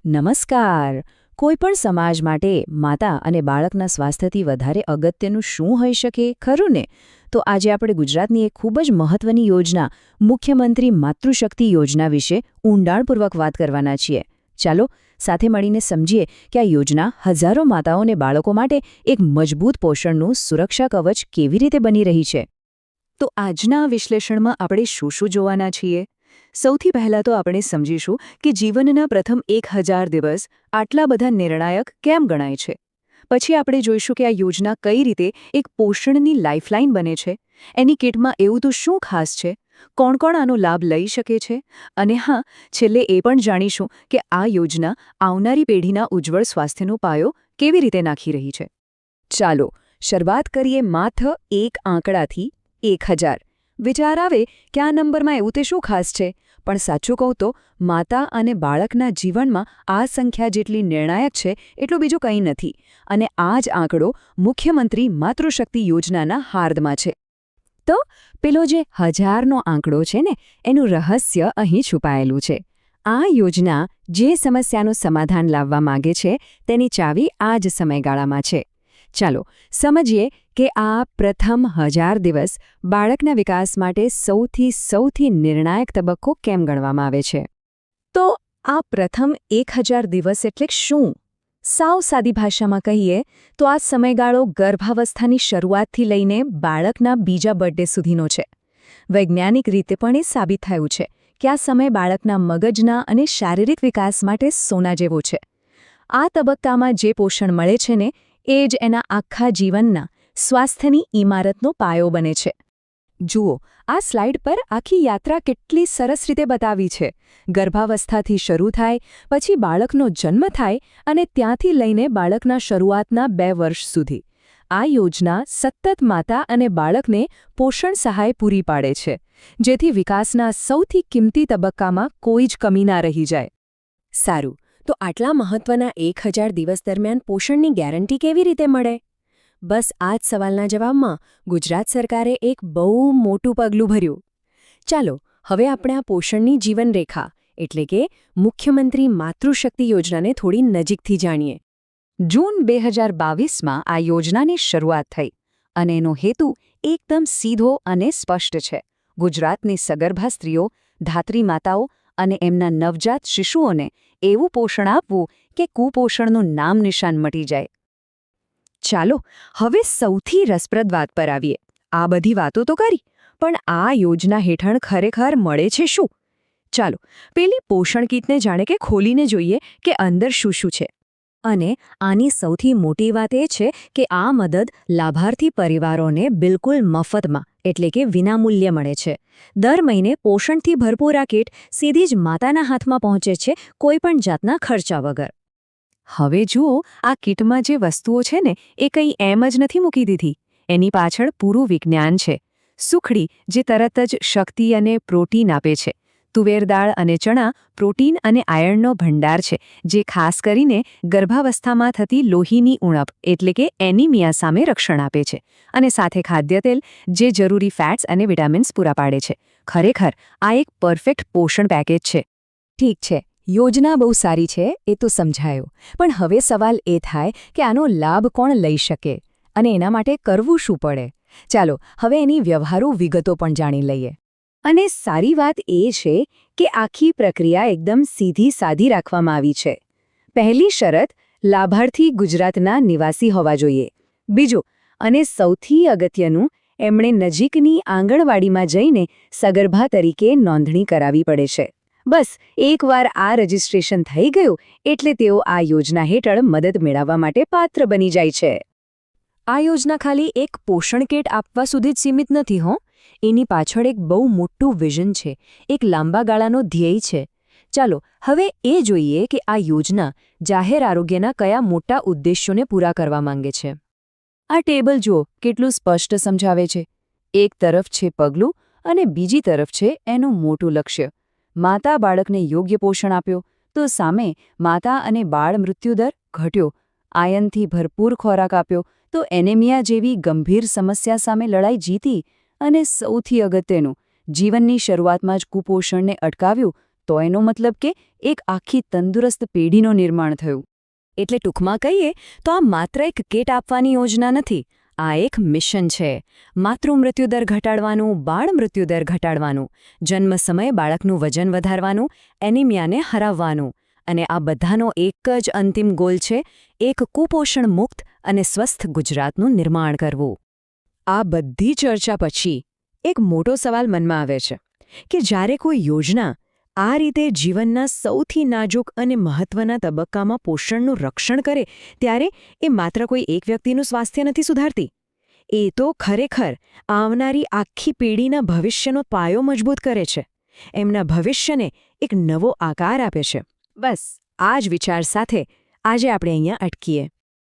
નમસ્કાર. કોઈપણ સમાજ માટે માતા અને બાળકના સ્વાસ્થ્યથી વધારે અગત્યનું શું હોઈ શકે, ખરું ને? તો આજે આપણે ગુજરાતની એક ખૂબ જ મહત્વની યોજના મુખ્યમંત્રી માતૃશક્તિ યોજના વિશે ઊંડાણપૂર્વક વાત કરવાના છીએ. ચાલો સાથે મળીને સમજીએ કે આ યોજના હજારો માતાઓ અને બાળકો માટે એક મજબૂત પોષણનું સુરક્ષા કવચ કેવી રીતે બની રહી છે. તો આજના વિશ્લેષણમાં આપણે શું શું જોવાના છીએ? સૌથી પહેલાં તો આપણે સમજીશું કે જીવનના પ્રથમ 1000 દિવસ આટલા બધા નિર્ણાયક કેમ ગણાય છે. પછી આપણે જોઈશું કે આ યોજના કઈ રીતે એક પોષણની લાઇફલાઇન બને છે, એની કિટમાં એવું તો શું ખાસ છે, કોણ કોણ આનો લાભ લઈ શકે છે, અને હા, છેલ્લે એ પણ જાણીશું કે આ યોજના આવનારી પેઢીના ઉજ્જવળ સ્વાસ્થ્યનો પાયો કેવી રીતે નાખી રહી છે. ચાલો શરૂઆત કરીએ માત્ર એક આંકડાથી, 1000. વિચાર આવે કે આ નંબરમાં એવું તે શું ખાસ છે, પણ સાચું કહું તો માતા અને બાળકના જીવનમાં આ સંખ્યા જેટલી નિર્ણાયક છે એટલું બીજું કંઈ નથી, અને આ જ આંકડો મુખ્યમંત્રી માતૃશક્તિ યોજનાના હાર્દમાં છે. તો પેલો જે 1000નો આંકડો છે ને, એનું રહસ્ય અહીં છુપાયેલું છે. આ યોજના જે સમસ્યાનું સમાધાન લાવવા માંગે છે તેની ચાવી આ જ સમયગાળામાં છે. ચાલો સમજીએ કે આ પ્રથમ 1000 દિવસ બાળકના વિકાસ માટે સૌથી નિર્ણાયક તબક્કો કેમ ગણવામાં આવે છે. તો આ પ્રથમ 1000 દિવસ એટલે શું? સાવ સાદી ભાષામાં કહીએ તો આ સમયગાળો ગર્ભાવસ્થાની શરૂઆતથી લઈને બાળકના બીજા બર્થડે સુધીનો છે. વૈજ્ઞાનિક રીતે પણ એ સાબિત થયું છે કે આ સમય બાળકના મગજના અને શારીરિક વિકાસ માટે સોના જેવો છે. આ તબક્કામાં જે પોષણ મળે છે ને, એ જ એના આખા જીવનના સ્વાસ્થ્યની ઇમારતનો પાયો બને છે. જુઓ, આ સ્લાઇડ પર આખી યાત્રા કેટલી સરસ રીતે બતાવી છે. ગર્ભાવસ્થાથી શરૂ થાય, પછી બાળકનો જન્મ થાય અને ત્યાંથી લઈને બાળકના શરૂઆતના 2 વર્ષ સુધી. આ યોજના સતત માતા અને બાળકને પોષણ સહાય પૂરી પાડે છે, જેથી વિકાસના સૌથી કિંમતી તબક્કામાં કોઈ જ કમી ના રહી જાય. સારું, તો આટલા મહત્વના 1000 દિવસ દરમિયાન પોષણની ગેરંટી કેવી રીતે મળે? બસ આ જ સવાલના જવાબમાં ગુજરાત સરકારે એક બહુ મોટું પગલું ભર્યું. ચાલો હવે આપણે આ પોષણની જીવનરેખા એટલે કે મુખ્યમંત્રી માતૃશક્તિ યોજનાને થોડી નજીકથી જાણીએ. જૂન 2022માં આ યોજનાની શરૂઆત થઈ, અને એનો હેતુ એકદમ સીધો અને સ્પષ્ટ છે. ગુજરાતની સગર્ભા સ્ત્રીઓ, ધાત્રી માતાઓ અને એમના નવજાત શિશુઓને એવું પોષણ આપવું કે કુપોષણનું નામ નિશાન મટી જાય. ચાલો હવે સૌથી રસપ્રદ વાત પર આવીએ. આ બધી વાતો તો કરી, પણ આ યોજના હેઠળ ખરેખર મળે છે શું? ચાલો પેલી પોષણ કીટને જાણે કે ખોલીને જોઈએ કે અંદર શું શું છે. અને આની સૌથી મોટી વાત એ છે કે આ મદદ લાભાર્થી પરિવારોને બિલકુલ મફતમાં એટલે કે વિનામૂલ્યે મળે છે. દર મહિને પોષણથી ભરપૂર આ કીટ સીધી જ માતાના હાથમાં પહોંચે છે, કોઈપણ જાતના ખર્ચા વગર. હવે જુઓ, આ કીટમાં જે વસ્તુઓ છે ને, એ કંઈ એમ જ નથી મૂકી દીધી. એની પાછળ પૂરું વિજ્ઞાન છે. સુખડી, જે તરત જ શક્તિ અને પ્રોટીન આપે છે. તુવેર દાળ અને ચણા પ્રોટીન અને આયર્નનો ભંડાર છે, જે ખાસ કરીને ગર્ભાવસ્થામાં થતી લોહીની ઉણપ એટલે કે એનિમિયા સામે રક્ષણ આપે છે. અને સાથે ખાદ્ય તેલ, જે જરૂરી ફેટ્સ અને વિટામિન્સ પૂરા પાડે છે. ખરેખર આ એક પરફેક્ટ પોષણ પેકેજ છે. ઠીક છે, યોજના બહુ સારી છે, એ તો સમજાયો. પણ હવે સવાલ એ થાય કે આનો લાભ કોણ લઈ શકે અને એના માટે કરવું શું પડે? ચાલો હવે એની વ્યવહારુ વિગતો પણ જાણી લઈએ. અને સારી વાત એ છે કે આખી પ્રક્રિયા એકદમ સીધી સાદી રાખવામાં આવી છે. પહેલી શરત, લાભાર્થી ગુજરાતના નિવાસી હોવા જોઈએ. બીજું, અને સૌથી અગત્યનું, એમણે નજીકની આંગણવાડીમાં જઈને સગર્ભા તરીકે નોંધણી કરાવવી પડે છે. બસ એકવાર આ રજિસ્ટ્રેશન થઈ ગયું એટલે તેઓ આ યોજના હેઠળ મદદ મેળવવા માટે પાત્ર બની જાય છે. આ યોજના ખાલી એક પોષણ કીટ આપવા સુધી જ સીમિત નથી હો. એની પાછળ એક બહુ મોટું વિઝન છે, એક લાંબા ગાળાનો ધ્યેય છે. ચાલો હવે એ જોઈએ કે આ યોજના જાહેર આરોગ્યના કયા મોટા ઉદ્દેશ્યોને પૂરા કરવા માંગે છે. આ ટેબલ જુઓ, કેટલું સ્પષ્ટ સમજાવે છે. એક તરફ છે પગલું અને બીજી તરફ છે એનું મોટું લક્ષ્ય. માતા બાળકને યોગ્ય પોષણ આપ્યો તો સામે માતા અને બાળ મૃત્યુદર ઘટ્યો. આયનથી ભરપૂર ખોરાક આપ્યો તો એનેમિયા જેવી ગંભીર સમસ્યા સામે લડાઈ જીતી. અને સૌથી અગત્યનું, જીવનની શરૂઆતમાં જ કુપોષણને અટકાવ્યું તો એનો મતલબ કે એક આખી તંદુરસ્ત પેઢીનું નિર્માણ થયું. એટલે ટૂંકમાં કહીએ તો આ માત્ર એક કિટ આપવાની યોજના નથી, આ એક મિશન છે. માતૃમૃત્યુદર ઘટાડવાનું, બાળ મૃત્યુદર ઘટાડવાનું, જન્મ સમયે બાળકનું વજન વધારવાનું, એનિમિયાને હરાવવાનું. અને આ બધાનો એક જ અંતિમ ગોલ છે, એક કુપોષણ મુક્ત અને સ્વસ્થ ગુજરાતનું નિર્માણ કરવું. આ બધી ચર્ચા પછી એક મોટો સવાલ મનમાં આવે છે કે જ્યારે કોઈ યોજના આ રીતે જીવનના સૌથી નાજુક અને મહત્વના તબક્કામાં પોષણનું રક્ષણ કરે ત્યારે એ માત્ર કોઈ એક વ્યક્તિનું સ્વાસ્થ્ય નથી સુધારતી. એ તો ખરેખર આવનારી આખી પેઢીના ભવિષ્યનો પાયો મજબૂત કરે છે, એમના ભવિષ્યને એક નવો આકાર આપે છે. બસ આ જ વિચાર સાથે આજે આપણે અહીંયા અટકીએ.